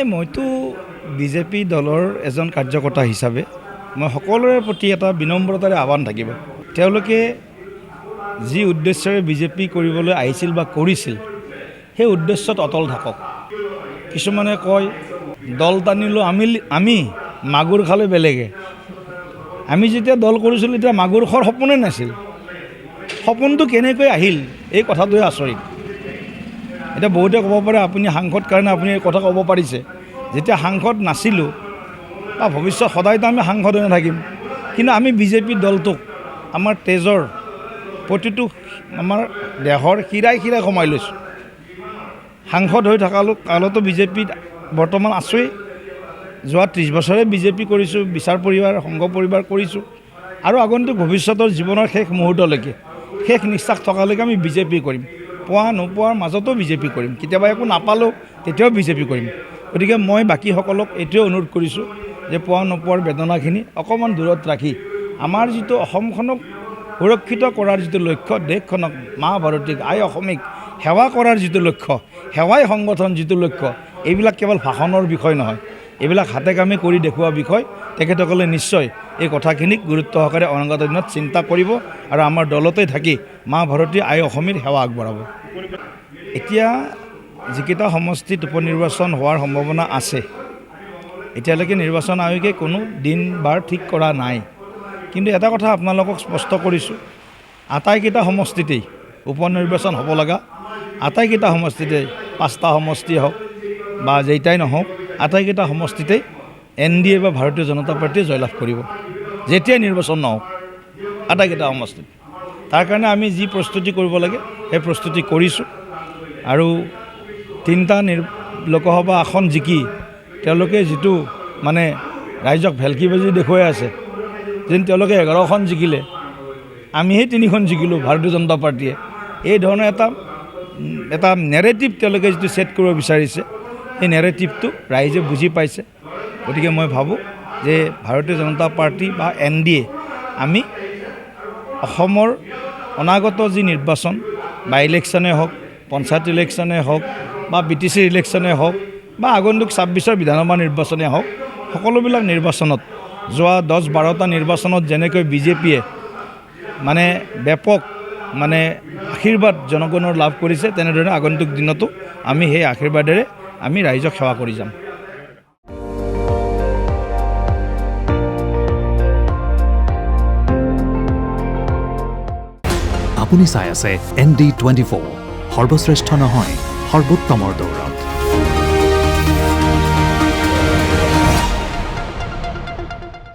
মইতো বিজেপি দলৰ এজন কাৰ্যকৰ্তা হিচাপে মই সকলোৰে প্ৰতি এটা বিনম্ৰতাৰে আহ্বান থাকিব। তেওঁলোকে যি উদ্দেশ্যৰে বিজেপি কৰিবলৈ আহিছিল বা কৰিছিল সেই উদ্দেশ্যত অটল থাকক। কিছুমানে কয় দল টানিলোঁ আমি মাগুৰ খালে বেলেগে। আমি যেতিয়া দল কৰিছিলোঁ তেতিয়া মাগুৰ খোৱাৰ সপোনে নাছিল। সপোনটো কেনেকৈ আহিল এই কথাটোৱে আচৰিত। এতিয়া বহুতে ক'ব পাৰে আপুনি সাংসদ কাৰণে আপুনি এই কথা ক'ব পাৰিছে। যেতিয়া সাংসদ নাছিলোঁ বা ভৱিষ্যত সদায়তো আমি সাংসদ হৈ নাথাকিম, কিন্তু আমি বিজেপি দলটোক আমাৰ তেজৰ প্ৰতিটো আমাৰ দেহৰ শিৰাই শিৰাই কমাই লৈছোঁ। সাংসদ হৈ থকা কালতো বিজেপিত বৰ্তমান আছোঁৱেই। যোৱা 30 বছৰে বিজেপি কৰিছোঁ, বিচাৰ পৰিবাৰ সংঘ পৰিবাৰ কৰিছোঁ আৰু আগন্তুক ভৱিষ্যতৰ জীৱনৰ শেষ মুহূৰ্তলৈকে শেষ নিশ্বাস থকালৈকে আমি বিজেপি কৰিম। পোৱা নোপোৱাৰ মাজতো বিজেপি কৰিম। কেতিয়াবা একো নাপালেও তেতিয়াও বিজেপি কৰিম। গতিকে মই বাকীসকলক এইটোৱে অনুৰোধ কৰিছোঁ যে পোৱা নোপোৱাৰ বেদনাখিনি অকণমান দূৰত ৰাখি আমাৰ যিটো অসমখনক সুৰক্ষিত কৰাৰ যিটো লক্ষ্য, দেশখনক মা ভাৰতীক আই অসমীক সেৱা কৰাৰ যিটো লক্ষ্য, সেৱাই সংগঠন যিটো লক্ষ্য, এইবিলাক কেৱল ভাষণৰ বিষয় নহয়, এইবিলাক হাতে কামে কৰি দেখুওৱা বিষয়। তেখেতসকলে নিশ্চয় এই কথাখিনিক গুৰুত্ব সহকাৰে অনাগত দিনত চিন্তা কৰিব আৰু আমাৰ দলতে থাকি মা ভাৰতী আই অসমীৰ সেৱা আগবঢ়াব। এতিয়া যিকেইটা সমষ্টিত উপনিৰ্বাচন হোৱাৰ সম্ভাৱনা আছে, এতিয়ালৈকে নিৰ্বাচন আয়োগে কোনো দিন বাৰ ঠিক কৰা নাই। কিন্তু এটা কথা আপোনালোকক স্পষ্ট কৰিছোঁ, আটাইকেইটা সমষ্টিতেই উপনিৰ্বাচন হ'ব লগা, আটাইকেইটা সমষ্টিতে 5টা সমষ্টি হওক বা যেইটাই নহওক, আটাইকেইটা সমষ্টিতেই NDA বা ভাৰতীয় জনতা পাৰ্টীয়ে জয়লাভ কৰিব, যেতিয়াই নিৰ্বাচন নহওক আটাইকেইটা সমষ্টিত। তাৰ কাৰণে আমি যি প্ৰস্তুতি কৰিব লাগে সেই প্ৰস্তুতি কৰিছোঁ। আৰু 3টা লোকসভা আসন জিকি তেওঁলোকে যিটো মানে ৰাইজক ভেলকিবাজি দেখুৱাই আছে, যেন তেওঁলোকে 11খন জিকিলে আমিহে 3খন জিকিলোঁ ভাৰতীয় জনতা পাৰ্টীয়ে, এই ধৰণৰ এটা নেৰেটিভ তেওঁলোকে যিটো ছেট কৰিব বিচাৰিছে, সেই নেৰেটিভটো ৰাইজে বুজি পাইছে। গতিকে মই ভাবোঁ যে ভাৰতীয় জনতা পাৰ্টী বা NDA আমি অসমৰ অনাগত যি নিৰ্বাচন বা ইলেকশ্যনেই হওক, পঞ্চায়ত ইলেকশ্যনেই হওক বা BTC ইলেকশ্যনেই হওক বা আগন্তুক 26ৰ বিধানসভা নিৰ্বাচনেই হওক, সকলোবিলাক নিৰ্বাচনত যোৱা 10-12টা নিৰ্বাচনত যেনেকৈ বিজেপিয়ে মানে ব্যাপক মানে আশীৰ্বাদ জনগণৰ লাভ কৰিছে, তেনেদৰে আগন্তুক দিনতো আমি সেই আশীৰ্বাদেৰে আমি ৰাইজক সেৱা কৰি যাম। আপুনি চাই আছে ND24, সৰ্বশ্ৰেষ্ঠ নহয় সৰ্বোত্তমৰ দৌৰত।